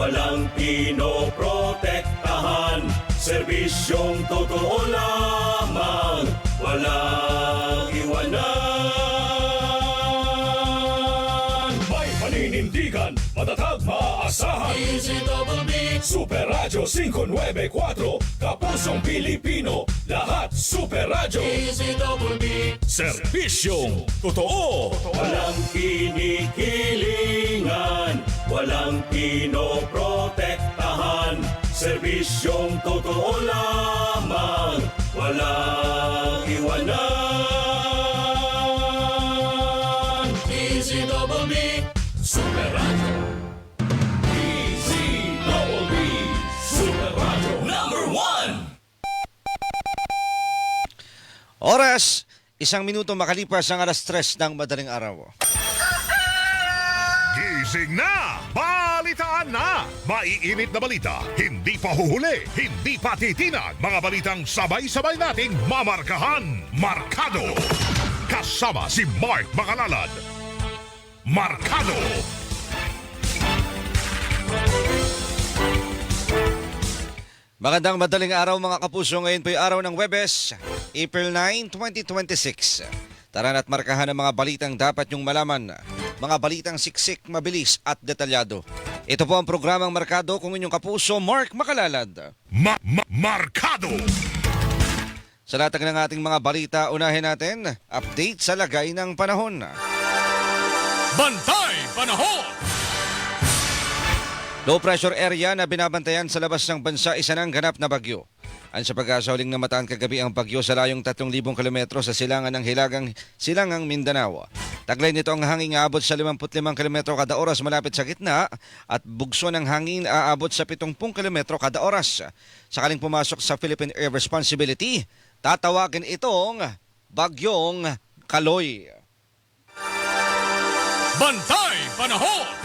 walang pinoprotektahan. Serbisyong totoo lamang, walang iwanan. May paninindigan, matatag maaasahan. Super Radio 594, Kapusong Pilipino, lahat Super Radio. Serbisyong totoo. Walang kinikilingan, walang pinoprotektahan. Serbisyong totoo lamang, walang iwanan. Super Radio. Super Radio number 1. Oras, 1 minuto makalipas ang 3:00 ng madaling araw. Gising na! Balitaan na! Maiinit na balita, hindi pa huhuli, hindi pa titinag. Mga balitang sabay-sabay nating mamarkahan. Markado! Kasama si Mark Makalalad. Markado! Magandang madaling araw mga kapuso. Ngayon po yung araw ng Huwebes, April 9, 2026. Tara na't markahan ang mga balitang dapat nyong malaman. Mga balitang siksik, mabilis at detalyado. Ito po ang programang Markado kung inyong kapuso, Mark Makalalad. Markado! Sa latag ng ating mga balita, unahin natin, update sa lagay ng panahon. Bantay Panahon! Low pressure area na binabantayan sa labas ng bansa, isa ng ganap na bagyo. Ayon sa pag-asa, huling namataan kagabi ang bagyo sa layong 3,000 kilometro sa silangan ng Silangang Mindanao. Taglay nito ang hangin aabot sa 55 kilometro kada oras malapit sa gitna at bugso ng hangin aabot sa 70 kilometro kada oras. Sakaling pumasok sa Philippine Air Responsibility, tatawagin itong Bagyong Kaloy. Bantay Panahon!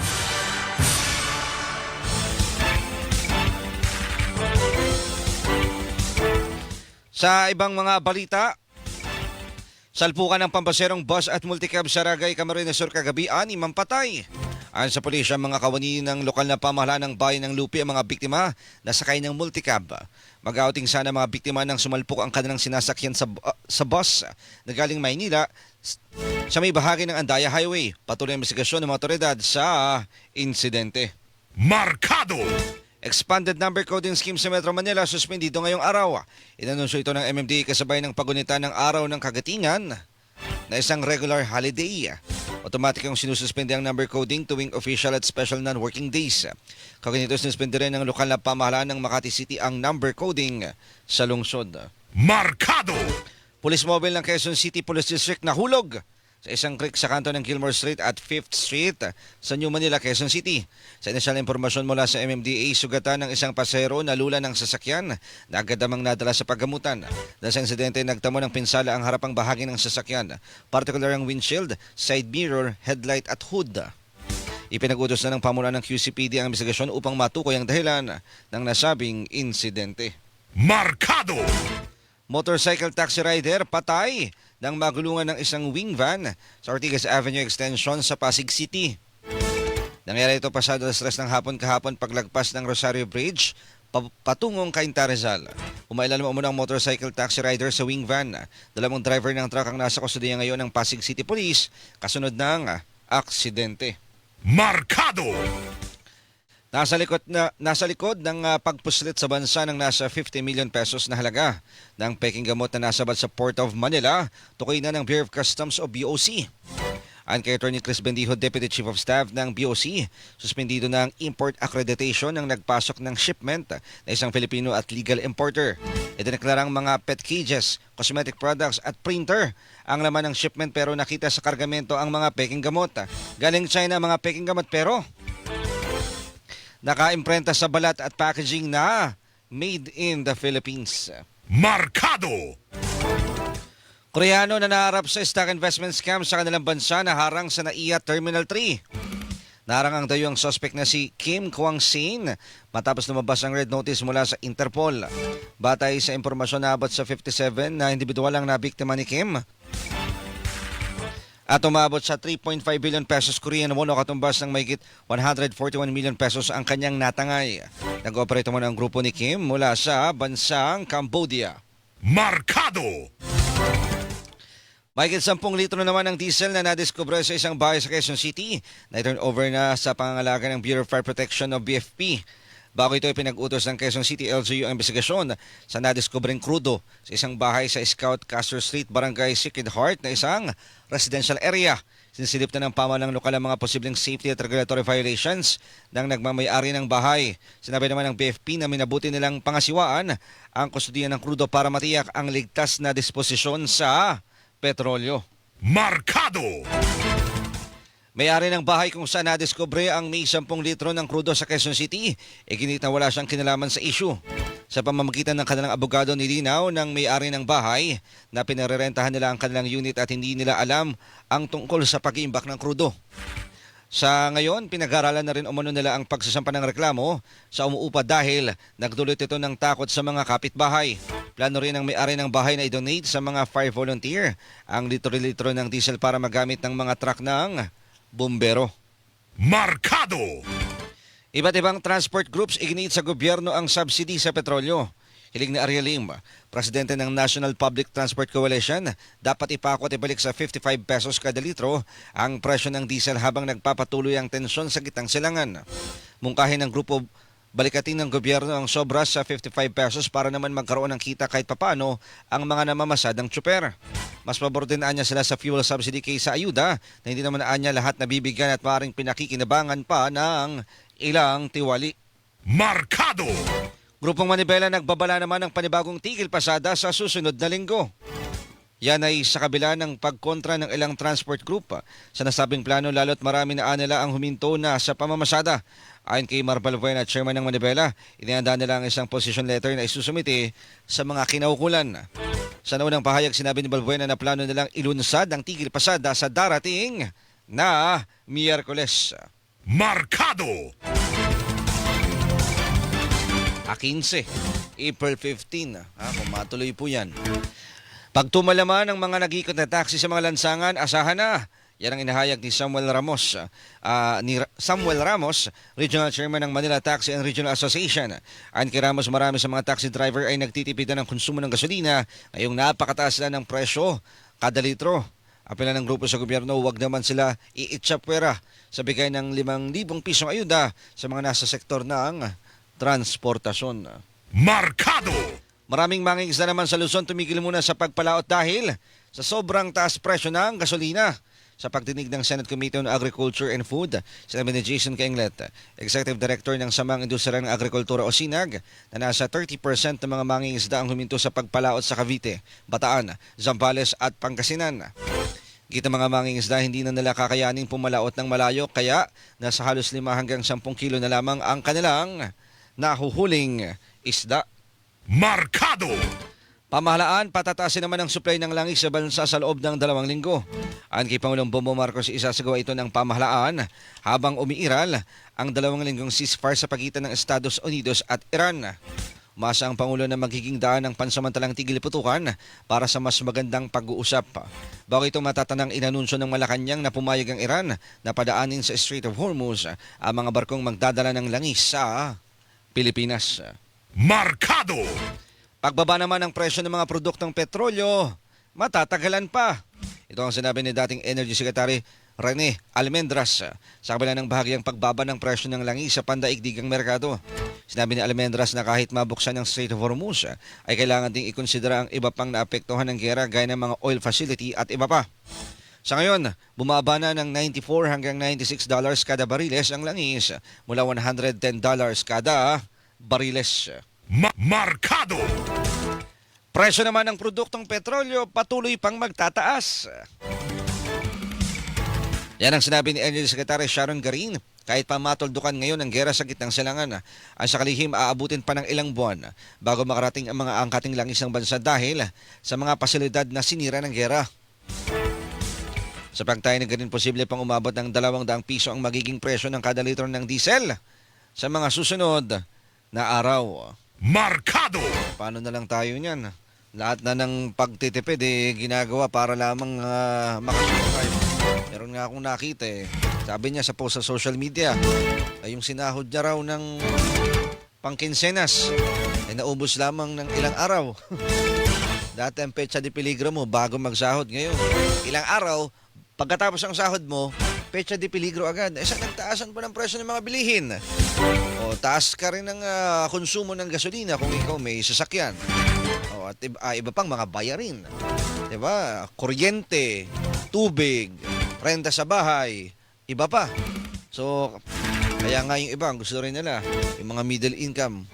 Sa ibang mga balita, salpukan ng pambaserong bus at multicab sa Ragay, Camarines Sur kagabi, 6 patay. Ayon sa pulisya, mga kawani ng lokal na pamahalaan ng bayan ng Lupi ang mga biktima na sakay ng multicab. Mag-outing sana mga biktima nang sumalpok ang kanilang sinasakyan sa bus na galing Maynila sa may bahagi ng Andaya Highway. Patuloy ang investigasyon ng mga otoridad sa insidente. Markado! Expanded number coding scheme sa Metro Manila suspendido ngayong araw. Inanunsyo ito ng MMDA kasabay ng pagunita ng araw ng Kagatingan na isang regular holiday. Automatic ang sinususpende ang number coding tuwing official at special non-working days. Kaganito sinuspende rin ng lokal na pamahalaan ng Makati City ang number coding sa lungsod. Markado! Police Mobile ng Quezon City Police District nahulog sa isang creek sa kanto ng Gilmore Street at 5th Street sa New Manila, Quezon City. Sa inisyal na impormasyon mula sa MMDA, sugatan ng isang pasahero na lula ng sasakyan na agad namang nadala sa paggamutan. Dahil sa insidente, nagtamo ng pinsala ang harapang bahagi ng sasakyan, particular ang windshield, side mirror, headlight at hood. Ipinag-utos na ng pamunuan ng QCPD ang investigasyon upang matukoy ang dahilan ng nasabing insidente. Markado! Motorcycle taxi rider patay nang magulungan ng isang wing van sa Ortigas Avenue Extension sa Pasig City. Nangyari ito pasado alas 3 ng hapon kahapon paglagpas ng Rosario Bridge patungong Cainta Rizal. Umailalim muna ang motorcycle taxi rider sa wing van. Dalawang driver ng truck ang nasa kustudiya ngayon ng Pasig City Police kasunod ng aksidente. Markado! Nasa likod ng pagpuslit sa bansa ng nasa 50 million pesos na halaga ng peking gamot na nasabad sa Port of Manila, tukoy na ng Bureau of Customs o BOC. Ayon kay Atty. Chris Bendijo, Deputy Chief of Staff ng BOC, suspendido na ang import accreditation ng nagpasok ng shipment na isang Filipino at legal importer. Idineklarang mga pet cages, cosmetic products at printer ang laman ng shipment pero nakita sa kargamento ang mga peking gamot. Galing China mga peking gamot pero naka-imprenta sa balat at packaging na made in the Philippines. Markado! Koreano na naharap sa stock investment scam sa kanilang bansa na harang sa NAIA Terminal 3. Naharang ang dayuang suspect na si Kim Kwang-sin matapos lumabas ang red notice mula sa Interpol. Batay sa impormasyon na abot sa 57 na individual ang nabiktima ni Kim. At umabot sa 3.5 billion pesos Korean won o katumbas ng mahigit 141 million pesos ang kanyang natangay. Nag-operate mo ng grupo ni Kim mula sa bansang Cambodia. Markado! Mahigit 10 litro naman ng diesel na nadiskubre sa isang bahay sa Quezon City na turn over na sa pangangalaga ng Bureau of Fire Protection o BFP. Bago ito ipinag-utos ng Quezon City LGU ang investigasyon sa nadiskubreng krudo sa isang bahay sa Scout Castro Street, Barangay Sacred Heart na isang residential area. Sinisilip na ng pamahalang lokal ang mga posibleng safety at regulatory violations ng nagmamay-ari ng bahay. Sinabi naman ng BFP na minabuti nilang pangasiwaan ang kustudiya ng krudo para matiyak ang ligtas na disposisyon sa petrolyo. Markado! May-ari ng bahay kung saan nadiskubre ang may 10 litro ng krudo sa Quezon City, iginit na wala siyang kinalaman sa issue. Sa pamamagitan ng kanilang abogado, nilinaw ng may-ari ng bahay na pinarerentahan nila ang kanilang unit at hindi nila alam ang tungkol sa pag-iimbak ng krudo. Sa ngayon, pinag-aralan na rin umano nila ang pagsasampa ng reklamo sa umuupa dahil nagdulot ito ng takot sa mga kapitbahay. Plano rin ng may-ari ng bahay na i-donate sa mga fire volunteer ang litro-litro ng diesel para magamit ng mga truck ng bumbero. Markado! Iba't ibang transport groups iginit sa gobyerno ang subsidy sa petrolyo. Hiling ni Ariel Lim, presidente ng National Public Transport Coalition, dapat ipako at ibalik sa 55 pesos kada litro ang presyo ng diesel habang nagpapatuloy ang tensyon sa gitnang silangan. Mungkahin ng grupo, balikatin ng gobyerno ang sobra sa 55 pesos para naman magkaroon ng kita kahit papano ang mga namamasadang tsuper. Mas pabor din anya sila sa fuel subsidy kaysa ayuda na hindi naman anya lahat nabibigyan at maaaring pinakikinabangan pa ng ilang tiwali. Markado! Grupong Manibela nagbabala naman ng panibagong tigil pasada sa susunod na linggo. Yan ay sa kabila ng pagkontra ng ilang transport group sa nasabing plano lalo't marami na nila ang huminto na sa pamamasada. Ayon kay Mar Balbuena, chairman ng Manibela, inihanda nila ang isang position letter na isusumite sa mga kinaukulan. Sa naunang pahayag, sinabi ni Balbuena na plano nilang ilunsad ang tigil pasada sa darating na Miyerkules. Markado! 15, April 15. Kung matuloy po yan. Pagtumalaman ng mga nag-ikot na taxi sa mga lansangan, asahan na. Yan ang inahayag ni Samuel Ramos, Regional Chairman ng Manila Taxi and Regional Association. Ayon kay Ramos, marami sa mga taxi driver ay nagtitipid na ng konsumo ng gasolina ngayong napakataas na ng presyo kada litro. Apela ng grupo sa gobyerno, huwag naman sila iitsapwera sa bigay ng 5,000 pisong ayuda sa mga nasa sektor ng transportasyon. Markado! Maraming mangingisda naman sa Luzon tumigil muna sa pagpalaot dahil sa sobrang taas presyo ng gasolina. Sa pagdinig ng Senate Committee on Agriculture and Food, sinabi ni Jason Kainglet, Executive Director ng Samang Industriya ng Agrikultura o SINAG, na nasa 30% ng mga mangingisda ang huminto sa pagpalaot sa Cavite, Bataan, Zambales at Pangasinan. Kita mga mangingisda, hindi na nila kakayaning pumalaot ng malayo kaya nasa halos 5 hanggang 10 kilo na lamang ang kanilang nahuhuling isda. Markado! Pamahalaan, patataasin naman ang supply ng langis sa bansa sa loob ng 2 linggo. Ayon kay Pangulong Bongbong Marcos, isasagawa ito ng pamahalaan habang umiiral ang 2 linggong ceasefire sa pagitan ng Estados Unidos at Iran. Umasa ang Pangulo na magiging daan ng pansamantalang tigil putukan para sa mas magandang pag-uusap. Bago ito matatanang inanunsyo ng Malacanang na pumayag ang Iran na padaanin sa Strait of Hormuz ang mga barkong magdadala ng langis sa Pilipinas. Markado! Pagbaba naman ng presyo ng mga produktong petrolyo, matatagalan pa. Ito ang sinabi ni dating Energy Secretary Rene Almendras sa kabila ng bahagyang pagbaba ng presyo ng langis sa pandaigdigang merkado. Sinabi ni Almendras na kahit mabuksan ng Strait of Hormuz ay kailangan ding ikonsidera ang iba pang naapektuhan ng gera gaya ng mga oil facility at iba pa. Sa ngayon, bumaba na ng $94 hanggang $96 kada bariles ang langis mula $110 kada bariles. Markado! Presyo naman ng produktong petrolyo patuloy pang magtataas. Yan ang sinabi ni Energy Secretary Sharon Garin. Kahit pa matuldukan ngayon ang gera sa gitnang silangan, ang sa kalihim aabutin pa ng ilang buwan bago makarating ang mga angkating langis ng bansa dahil sa mga pasilidad na sinira ng gera. Sa pagtayo ng Garin, posible pang umabot ng 200 piso ang magiging presyo ng kada litro ng diesel sa mga susunod na araw. Markado! Paano na lang tayo niyan? Lahat na ng pagtitipid ginagawa para lamang makasuko tayo. Meron nga akong nakita Sabi niya sa post sa social media, ay yung sinahod niya raw ng pangkinsenas ay naubos lamang ng ilang araw. Dati ang petsa de peligro mo bago magsahod. Ngayon, ilang araw, pagkatapos ang sahod mo, petsa de peligro agad. Saan nagtaasan pa ng presyo ng mga bilihin? O, taas ka rin ng konsumo ng gasolina kung ikaw may sasakyan. O, at iba pang mga bayarin. Diba? Kuryente, tubig, renta sa bahay, iba pa. So, kaya nga yung iba, gusto rin nila, yung mga middle income,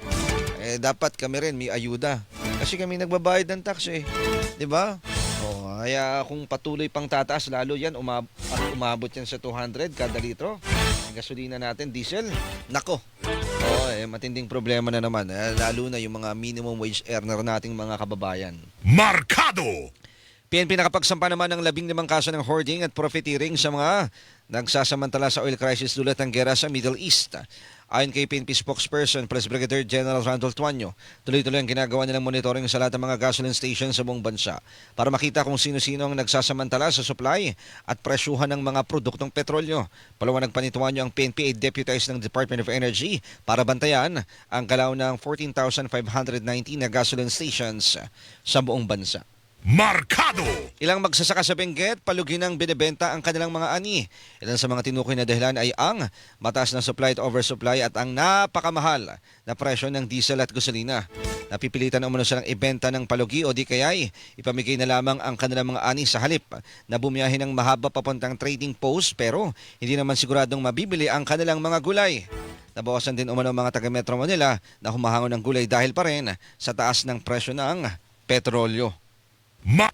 dapat kami rin may ayuda. Kasi kami nagbabayad ng tax Diba? O, kaya kung patuloy pang tataas, lalo yan, umabot yan sa 200 kada litro. Ang gasolina natin, diesel, nako. Matinding problema na naman. Lalo na yung mga minimum wage earner nating mga kababayan. Markado! PNP nakapagsampa naman ng 15 kaso ng hoarding at profiteering sa mga nagsasamantala sa oil crisis dulot ng gera sa Middle East. Ayon kay PNP spokesperson, Police Brigadier General Randolph Tuanyo, tuloy-tuloy ang ginagawa nilang monitoring sa lahat ng mga gasoline stations sa buong bansa para makita kung sino-sino ang nagsasamantala sa supply at presyuhan ng mga produktong petrolyo. Palawanag pa ni Tuanyo, ang PNP ay deputized ng Department of Energy para bantayan ang galaw ng 14,519 na gasoline stations sa buong bansa. Markado! Ilang magsasaka sa Benguet, palugin ang binibenta ang kanilang mga ani. Ilan sa mga tinukoy na dahilan ay ang mataas na supply at oversupply at ang napakamahal na presyo ng diesel at gasolina. Napipilitan umano silang ibenta ng palugi o di kaya'y ipamigay na lamang ang kanilang mga ani sa halip na bumiyahe ng mahaba papuntang trading post pero hindi naman siguradong mabibili ang kanilang mga gulay. Nabawasan din umano ang mga taga Metro Manila na humahangon ng gulay dahil pa rin sa taas ng presyo ng petrolyo.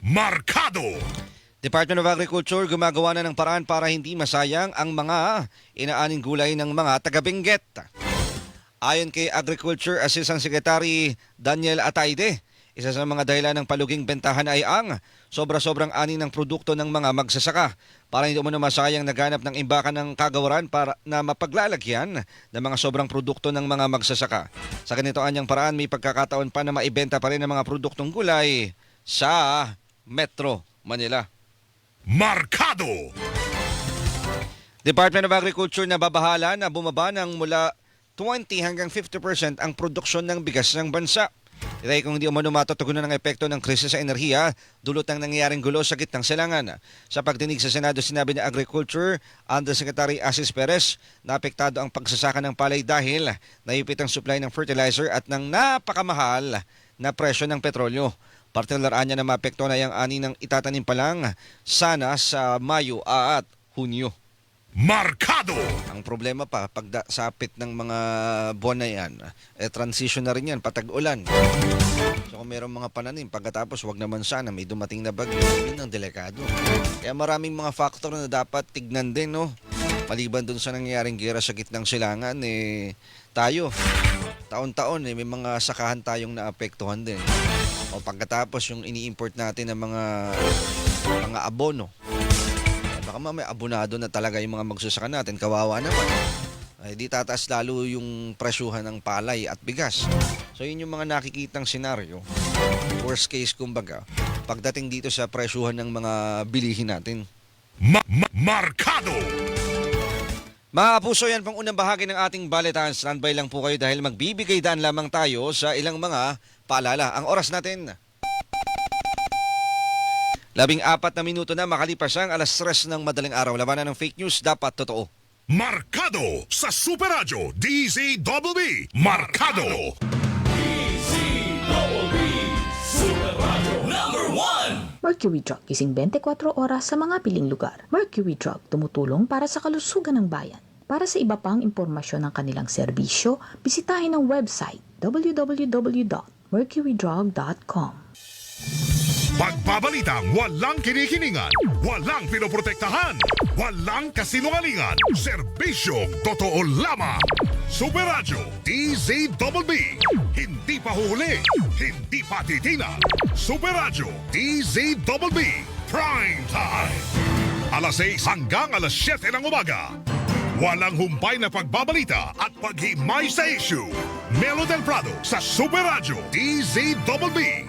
Markado! Department of Agriculture gumagawa na ng paraan para hindi masayang ang mga inaaning gulay ng mga taga-Benguet. Ayon kay Agriculture Assistant Secretary Daniel Ataide, isa sa mga dahilan ng paluging bentahan ay ang sobra-sobrang ani ng produkto ng mga magsasaka para hindi umano masayang naganap ng imbakan ng kagawaran para na mapaglalagyan ng mga sobrang produkto ng mga magsasaka. Sa ganito anyang paraan, may pagkakataon pa na maibenta pa rin ang mga produktong gulay sa Metro Manila. Markado! Department of Agriculture na babahala na bumaba ng mula 20 hanggang 50% ang produksyon ng bigas ng bansa. Ito ay kung hindi umano matutugunan ng epekto ng krisis sa enerhiya dulot ng nangyayaring gulo sa gitnang silangan. Sa pagdinig sa Senado, sinabi ni Agriculture Undersecretary Asis Perez na apektado ang pagsasaka ng palay dahil naipit ang supply ng fertilizer at ng napakamahal na presyo ng petrolyo. Partikular niya na maapekto na yung ani ng itatanim pa lang sana sa Mayo at Hunyo. Markado! Ang problema pa, pagsapit ng mga buwan na yan, transition na rin yan, patag-ulan. So kung mayroong mga pananim, pagkatapos wag naman sana may dumating na bagyo, yun ang delikado. Kaya maraming mga factor na dapat tignan din, no? Maliban dun sa nangyayaring gera sa gitnang silangan, tayo, taon-taon, may mga sakahan tayong naapektuhan din. O pagkatapos yung ini-import natin ng mga abono, baka may abonado na talaga yung mga magsasaka natin, kawawa naman. Ay di tataas lalo yung presyuhan ng palay at bigas. So yun yung mga nakikitang senaryo. Worst case kumbaga, pagdating dito sa presyuhan ng mga bilihin natin. Markado! Mga kapuso, yan pang unang bahagi ng ating balitaan. Standby lang po kayo dahil magbibigay daan lamang tayo sa ilang mga paalala. Ang oras natin, 14 na minuto na makalipas ang 3:00 ng madaling araw. Labanan ng fake news, dapat totoo. Markado sa Super Radio DZBB. Markado! DZBB Super Radio #1. Mercury Drug, gising 24 oras sa mga piling lugar. Mercury Drug, tumutulong para sa kalusugan ng bayan. Para sa iba pang impormasyon ng kanilang serbisyo, bisitahin ang website www.mercurydrug.com. Pagbabalitang walang kinikiningan, walang pinoprotektahan, walang kasinungalingan, serbisyong totoo lamang. Super Radio DZBB. Hindi pa huli, hindi pa titinag. Super Radio DZBB. Prime Time. 6:00 hanggang 7:00 ng umaga. Walang humpay na pagbabalita at paghimay sa issue. Melo del Prado sa Super Radio DZBB.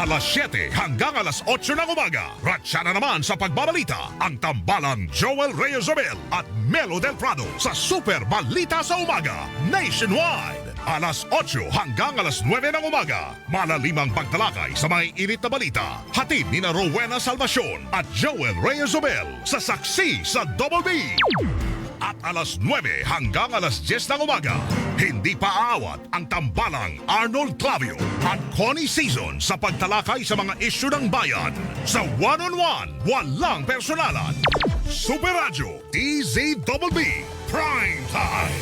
alas 7 hanggang alas 8 ng umaga. Ratsana naman sa pagbabalita ang tambalang Joel Reyes-Abel at Melo Del Prado sa Super Balita sa Umaga Nationwide. Alas 8 hanggang alas 9 ng umaga. Malalimang pagtalakay sa mga init na balita. Hatid ni na Rowena Salvacion at Joel Reyes-Abel sa Saksi sa Double B. At alas 9 hanggang alas 10 ng umaga, hindi pa aawat ang tambalang Arnold Clavio at Connie Season sa pagtalakay sa mga isyu ng bayan. Sa one-on-one, walang personalan. Super Radyo DZBB Prime Time.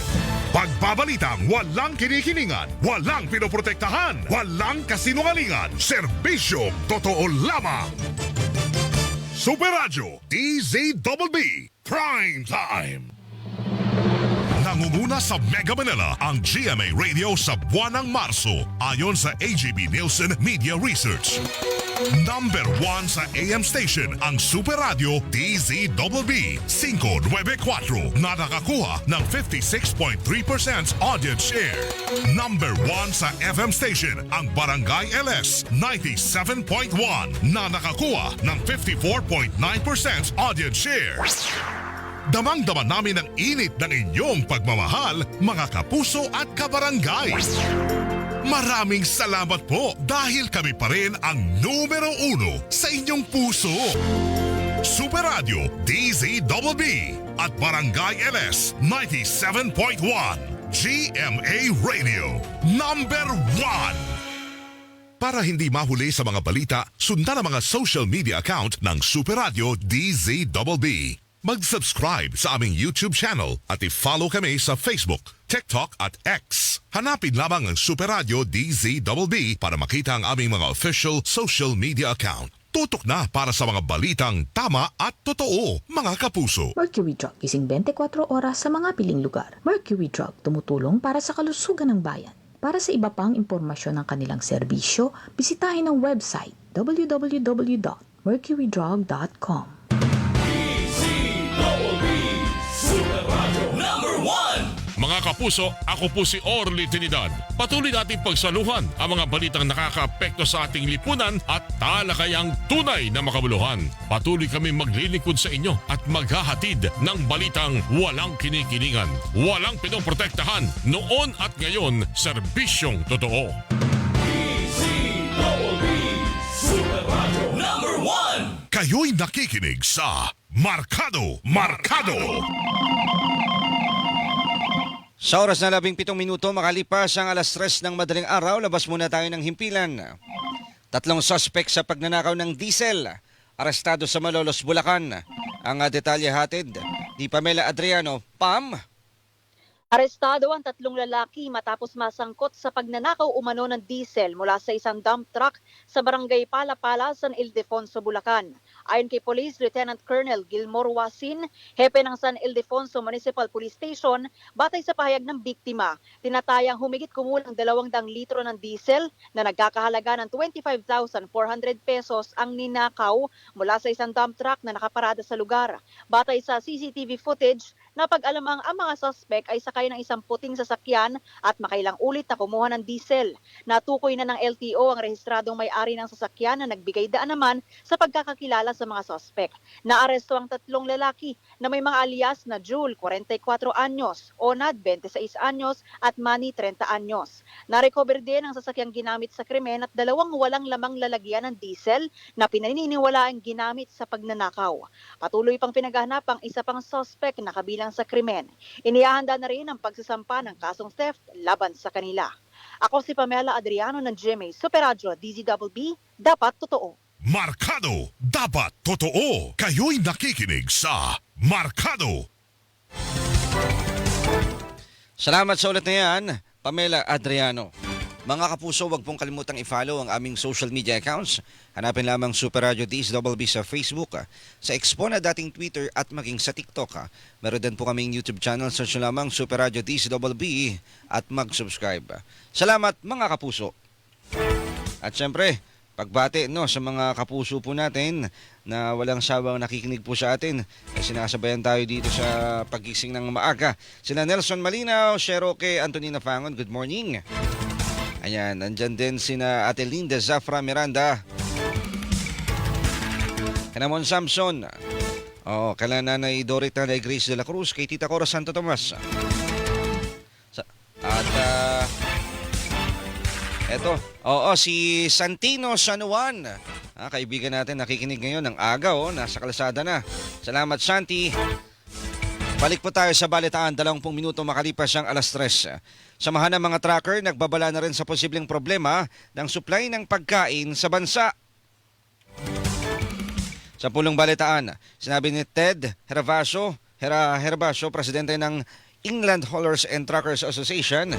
Pagbabalitang walang kinikilingan, walang pinoprotektahan, walang kasinungalingan, serbisyong totoo lamang. Super Radyo DZBB Prime Time. Nangunguna sa Mega Manila ang GMA Radio sa buwan ng Marso ayon sa AGB Nielsen Media Research. Number 1 sa AM station ang Super Radio DZBB 594 na nakakuha ng 56.3% audience share. Number 1 sa FM station ang Barangay LS 97.1 na nakakuha ng 54.9% audience share. Damang-dama namin ang init ng inyong pagmamahal, mga kapuso at kabarangay. Maraming salamat po dahil kami pa rin ang numero 1 sa inyong puso. Super Radio DZBB at Barangay LS 97.1 GMA Radio number 1. Para hindi mahuli sa mga balita, sundan ang mga social media account ng Super Radio DZBB. Mag-subscribe sa aming YouTube channel at i-follow kami sa Facebook, TikTok at X. Hanapin lamang ang Super Radio DZBB para makita ang aming mga official social media account. Tutok na para sa mga balitang tama at totoo, mga kapuso. Mercury Drug, gising 24 oras sa mga piling lugar. Mercury Drug, tumutulong para sa kalusugan ng bayan. Para sa iba pang impormasyon ng kanilang serbisyo, bisitahin ang website www.mercurydrug.com. Super Radio number 1. Mga kapuso, ako po si Orly Trinidad. Patuloy nating pagsaluhan ang mga balitang nakakaapekto sa ating lipunan at talakayang tunay na makabuluhan. Patuloy kami maglilingkod sa inyo at maghahatid ng balitang walang kinikilingan, walang pinoprotektahan, noon at ngayon, serbisyong totoo. Super Radio number 1. Kayo'y nakikinig sa Markado. Sa oras na 17 minuto, makalipas ang alas 3 ng madaling araw, labas muna tayo ng himpilan. 3 suspect sa pagnanakaw ng diesel, arestado sa Malolos, Bulacan. Ang detalye hatid ni Pamela Adriano. Pam? Arestado ang 3 lalaki matapos masangkot sa pagnanakaw umano ng diesel mula sa isang dump truck sa barangay Palapala, San Ildefonso, Bulacan. Ayon kay Police Lieutenant Colonel Gilmore Wasin, hepe ng San Ildefonso Municipal Police Station, batay sa pahayag ng biktima, tinatayang humigit kumulang 200 litro ng diesel na nagkakahalaga ng 25,400 pesos ang ninakaw mula sa isang dump truck na nakaparada sa lugar. Batay sa CCTV footage, napag-alamang ang mga suspect ay sakay ng isang puting sasakyan at makailang ulit na kumuha ng diesel. Natukoy na ng LTO ang rehistradong may-ari ng sasakyan na nagbigay daan naman sa pagkakakilala sa mga suspect. Naaresto ang 3 lalaki na may mga alias na Jule, 44 anyos, Onad, 26 anyos at Manny, 30 anyos. Narecover din ang sasakyang ginamit sa krimen at 2 walang lamang lalagyan ng diesel na pinaniniwalaang ginamit sa pagnanakaw. Patuloy pang pinaghahanap ang isa pang suspect na kabilang sa krimen. Inihahanda na rin ang pagsasampa ng kasong theft laban sa kanila. Ako si Pamela Adriano ng GMA Super Radio DZBB, dapat totoo. Markado, dapat totoo. Kayo'y nakikinig sa Markado. Salamat sa ulit na yan, Pamela Adriano. Mga kapuso, huwag pong kalimutang i-follow ang aming social media accounts. Hanapin lamang Super Radio DZBB sa Facebook, sa Expo na dating Twitter at maging sa TikTok. Meron din po kaming YouTube channel, search lamang Super Radio DZBB at mag-subscribe. Salamat mga kapuso. At syempre, pagbati sa mga kapuso po natin na walang sawang nakikinig po sa atin. Sinasabayan tayo dito sa pagising ng maaga. Sina Nelson Malinaw, Sheroke, Antonina Fangon, good morning. Ayan, nandyan din sina Ate Linda Zafra Miranda, Kanamon Samson. Kala Nanay Dorit Nanay Grace de la Cruz, kay Tita Cora Santo Tomas. Eto, si Santino San Juan. Kaibigan natin nakikinig ngayon ng aga, nasa kalsada na. Salamat, Santi. Balik po tayo sa balitaan, 20 minuto makalipas ang 3:00. Samahan ng mga tracker, nagbabala na rin sa posibleng problema ng supply ng pagkain sa bansa. Sa pulong balitaan, sinabi ni Ted Herbacio, presidente ng Inland Haulers and Truckers Association,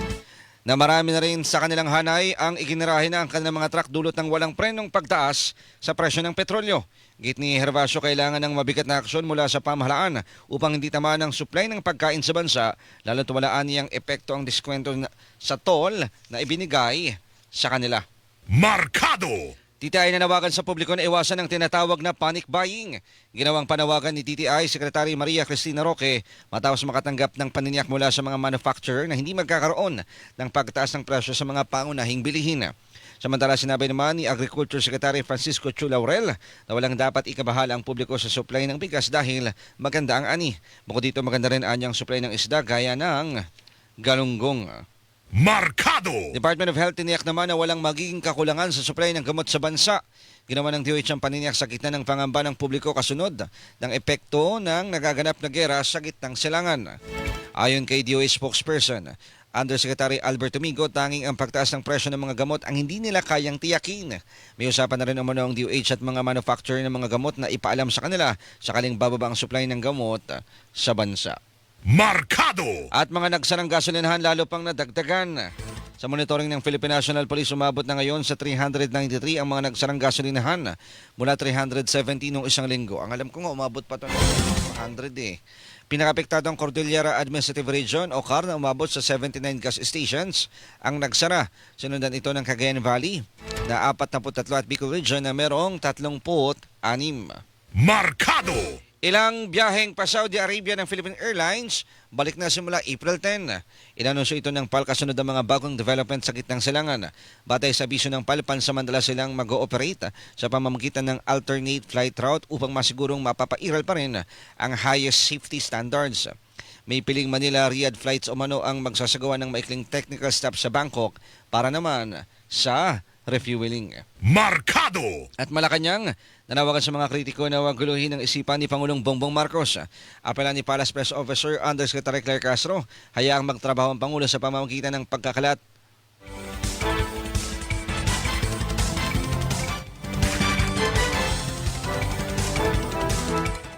na marami na rin sa kanilang hanay ang iginirahe na ang kanilang mga truck dulot ng walang prenong pagtaas sa presyo ng petrolyo. Git ni Herbacio, kailangan ng mabigat na aksyon mula sa pamahalaan upang hindi tamaan ng supply ng pagkain sa bansa, lalo't walaan niyang epekto ang diskwento sa toll na ibinigay sa kanila. Markado! TTI nanawagan sa publiko na iwasan ang tinatawag na panic buying. Ginawang panawagan ni TTI Secretary Maria Cristina Roque matapos makatanggap ng paniniyak mula sa mga manufacturer na hindi magkakaroon ng pagtaas ng presyo sa mga pangunahing bilihin. Samantala, sinabi naman ni Agriculture Secretary Francisco Chu Laurel na walang dapat ikabahala ang publiko sa supply ng bigas dahil maganda ang ani. Bukod dito, maganda rin anyang supply ng isda gaya ng galunggong. Markado! Department of Health tiniyak naman na walang magiging kakulangan sa supply ng gamot sa bansa. Ginawa ng DOH ang paniniyak sa gitna ng pangamba ng publiko kasunod ng epekto ng nagaganap na gera sa gitnang silangan. Ayon kay DOH spokesperson, Undersecretary Albert Domingo, tanging ang pagtaas ng presyo ng mga gamot ang hindi nila kayang tiyakin. May usapan na rin umano ang DOH at mga manufacturer ng mga gamot na ipaalam sa kanila sakaling bababa ang supply ng gamot sa bansa. Markado! At mga nagsarang gasolinahan lalo pang nadagdagan. Sa monitoring ng Philippine National Police, umabot na ngayon sa 393 ang mga nagsarang gasolinahan mula 370 noong isang linggo. Ang alam ko nga, umabot pa ito ng 100 eh. Pinakapektado ang Cordillera Administrative Region o CAR na umabot sa 79 gas stations ang nagsara. Sinundan ito ng Cagayan Valley na 43 at Bicol Region na merong 36. Markado! Ilang biyaheng pa Saudi Arabia ng Philippine Airlines balik na simula April 10. Inanunsyo ito ng PAL kasunod ng mga bagong development sa gitnang silangan. Batay sa bisyo ng PAL, pansamantala silang mag-ooperate sa pamamagitan ng alternate flight route upang masigurong mapapairal pa rin ang highest safety standards. May piling Manila-Riyadh flights umano ang magsasagawa ng maikling technical stop sa Bangkok para naman sa refueling. Markado! At Malacanang, nanawagan sa mga kritiko na huwag guluhin ang isipan ni Pangulong Bongbong Marcos. Apela ni Palace Press Officer Undersecretary Claire Castro, hayaang magtrabaho ang Pangulo sa pamamagitan ng pagkakalat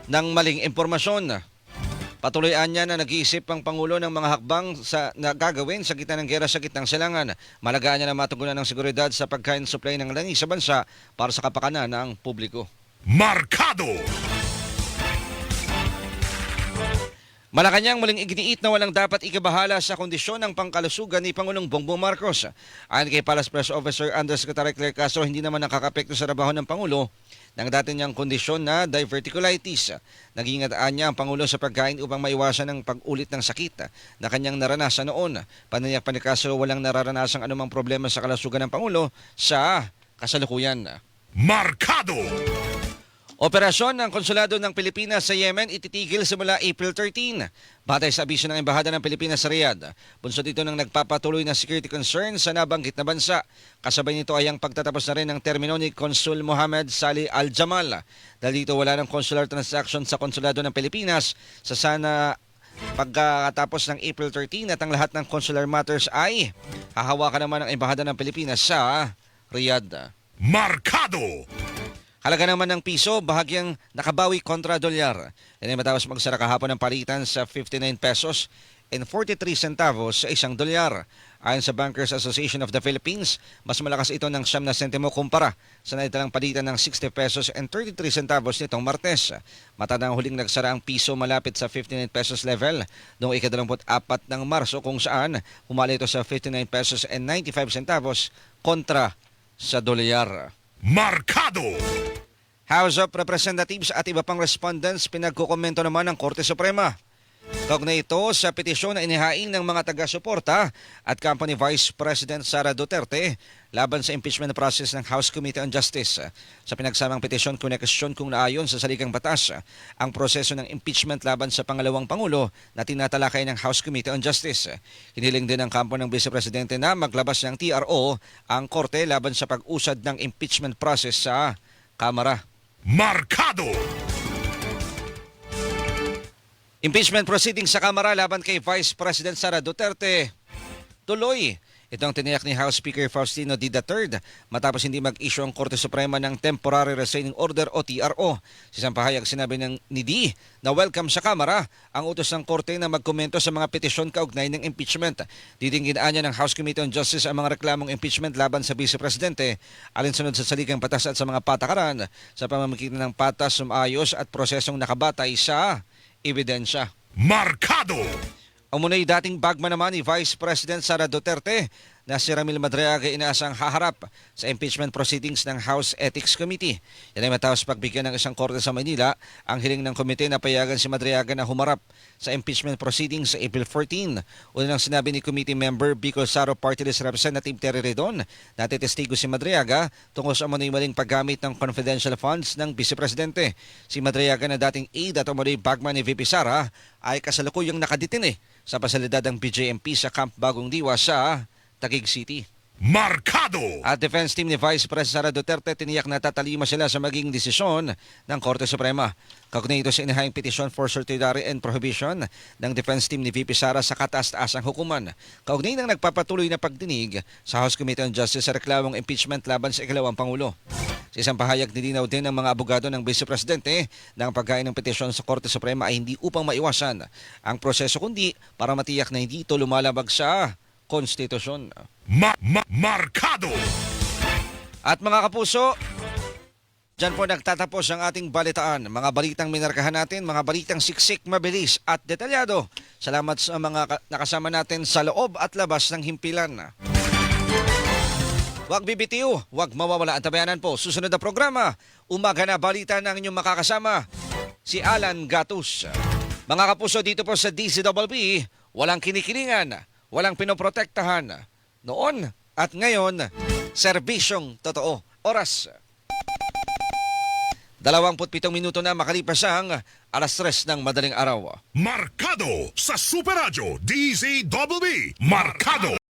ng maling impormasyon. Patuloyan niya na nag-iisip ang Pangulo ng mga hakbang na gagawin sa gitna ng gera sa gitnang silangan. Malagaan niya na matugunan ng seguridad sa pagkain supply ng langis sa bansa para sa kapakanan ng publiko. Markado! Malacanang muling iginiit na walang dapat ikabahala sa kondisyon ng pangkalusugan ni Pangulong Bongbong Marcos. Ayon kay Palace Press Officer Undersecretary Claire Castro, hindi naman nakakapekto sa trabaho ng Pangulo ng dati niyang kondisyon na diverticulitis. Nag-ingataan niya ang Pangulo sa pagkain upang maiwasan ang pag-ulit ng sakit na kanyang naranasan noon. Panayak pa ni Castro, walang nararanasang anumang problema sa kalusugan ng Pangulo sa kasalukuyan. Markado! Operasyon ng Konsulado ng Pilipinas sa Yemen ititigil simula April 13. Batay sa abisyo ng Embahada ng Pilipinas sa Riyadh, bunsod ito ng nagpapatuloy na security concerns sa nabanggit na bansa. Kasabay nito ay ang pagtatapos na rin ng termino ni Consul Mohammed Salih Al-Jamal. Dahil dito wala ng consular transaction sa Konsulado ng Pilipinas sa sana pagkatapos ng April 13 at ang lahat ng consular matters ay hahawakan naman ng Embahada ng Pilipinas sa Riyadh. Markado! Halaga naman ng piso, bahagyang nakabawi kontra dolyar. Yan ay matapos magsara kahapon ng palitan sa 59 pesos and 43 centavos sa isang dolyar. Ayon sa Bankers Association of the Philippines, mas malakas ito ng 9 na sentimo kumpara sa naitalang palitan ng 60 pesos and 33 centavos nitong Martes. Matandang huling nagsara ang piso malapit sa 59 pesos level noong ika-24 ng Marso kung saan pumali ito sa 59 pesos and 95 centavos kontra sa dolyar. Markado! House of Representatives at iba pang respondents pinagkukomento naman ng Korte Suprema. Kaugnay ito sa petisyon na inihain ng mga taga-suporta at company Vice President Sara Duterte laban sa impeachment process ng House Committee on Justice. Sa pinagsamang petisyon, kunekstyon kung naayon sa saligang batas ang proseso ng impeachment laban sa pangalawang Pangulo na tinatalakay ng House Committee on Justice. Hiniling din ng kampo ng Vice Presidente na maglabas ng TRO ang korte laban sa pag-usad ng impeachment process sa Kamara. Markado! Impeachment proceedings sa Kamara laban kay Vice President Sara Duterte tuloy. Ito ang tiniyak ni House Speaker Faustino D. III matapos hindi mag-issue ang Korte Suprema ng Temporary Restraining Order o TRO. Sa isang pahayag sinabi ni D na welcome sa Kamara ang utos ng Korte na magkomento sa mga petisyon kaugnay ng impeachment. Didinggin niya ng House Committee on Justice ang mga reklamong impeachment laban sa Vice Presidente alinsunod sa saligang batas at sa mga patakaran sa pamamagitan ng patas, sumayos at prosesong nakabatay sa ebidensya. Markado! Umunay dating bagman naman ni Vice President Sara Duterte na si Ramil Madriaga inaasang haharap sa impeachment proceedings ng House Ethics Committee. Yan ay matapos pagbigyan ng isang korte sa Manila ang hiling ng komite na payagan si Madriaga na humarap sa impeachment proceedings sa April 14. Una nang sinabi ni committee member Bicol Saro Party List Representative Terry Redon na titestigo si Madriaga tungkol sa umano'y maling paggamit ng confidential funds ng Vice Presidente. Si Madriaga na dating aide at umano'y bagman ni VP Sara ay kasalukuyang nakadetine sa pasalidad ng BJMP sa Camp Bagong Diwa sa Taguig City. Markado! At defense team ni Vice President Sara Duterte tiniyak na tatalima sila sa maging desisyon ng Korte Suprema. Kaugnay ito sa inihayang petition for certiorari and prohibition ng defense team ni VP Sara sa kataas-taasang hukuman. Kaugnay ng nagpapatuloy na pagdinig sa House Committee on Justice sa reklamong impeachment laban sa ikalawang Pangulo. Sa isang pahayag, nilinaw din ng mga abogado ng Vice Presidente na ang pagkain ng petisyon sa Korte Suprema ay hindi upang maiwasan ang proseso kundi para matiyak na hindi ito lumalabag sa konstitusyon. Markado! At mga kapuso, dyan po nagtatapos ang ating balitaan. Mga balitang minarkahan natin, mga balitang siksik, mabilis at detalyado. Salamat sa mga nakasama natin sa loob at labas ng himpilan. Huwag bibitiw, huwag mawawala ang tabayanan po. Susunod na programa, umaga na balita ng inyong makakasama, si Alan Gatus. Mga kapuso, dito po sa DZBB, walang kinikilingan, walang pinoprotektahan. Noon at ngayon, serbisyong totoo. Oras 27 minuto na makalipas ang 3:00 ng madaling araw. Markado sa Super Radio DZBB. Markado!